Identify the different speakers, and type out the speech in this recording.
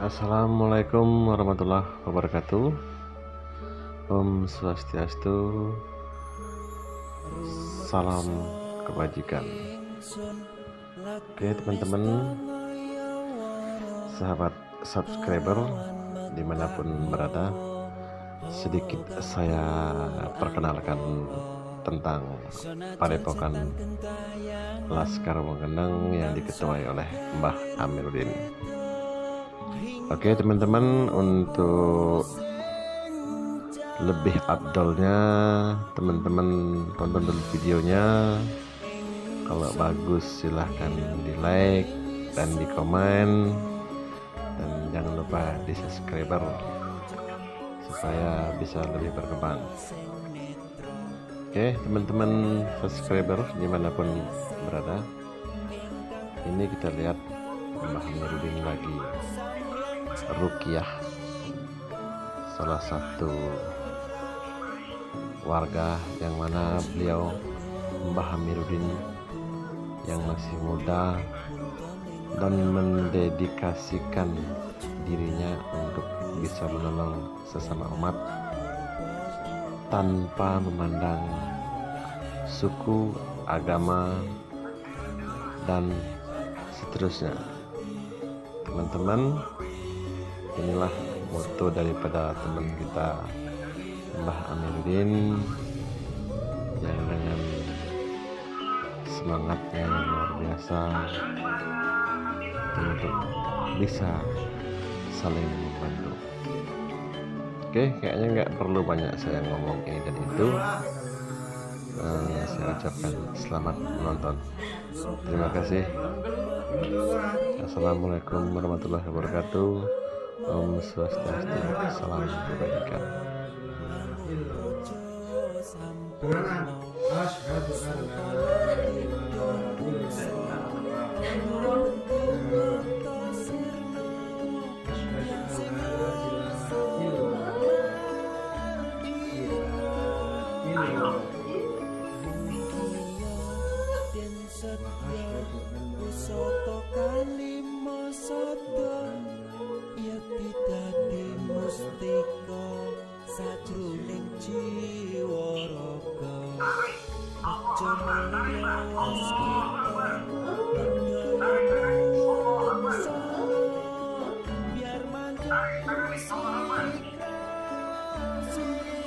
Speaker 1: Assalamualaikum warahmatullahi wabarakatuh. Om Swastiastu. Salam kebajikan. Oke teman-teman, sahabat subscriber dimanapun berada, sedikit saya perkenalkan tentang Padepokan Laskar Wonggendang yang diketuai oleh Mbah Amiruddin. Oke teman-teman, untuk lebih afdolnya teman-teman tonton dulu videonya. Kalau bagus silahkan di like dan di komen, dan jangan lupa di subscriber supaya bisa lebih berkembang. Oke teman-teman subscriber dimanapun berada, ini kita lihat Mbah Amiruddin lagi ruqyah salah satu warga yang mana beliau Mbah Amiruddin yang masih muda dan mendedikasikan dirinya untuk bisa menolong sesama umat tanpa memandang suku, agama, dan seterusnya. Teman-teman, inilah moto daripada teman kita Mbah Amiruddin yang dengan semangatnya yang luar biasa untuk bisa saling membantu. Oke, kayaknya nggak perlu banyak saya ngomong ini dan itu. Saya ucapkan selamat menonton. Terima kasih. Assalamualaikum warahmatullahi wabarakatuh. Om Swastiastu. Salam kebajikan.
Speaker 2: Soto kalimo soto ya pitati mustika sajroning jiwa raga aja mulyas kita biar manjur sikra suwe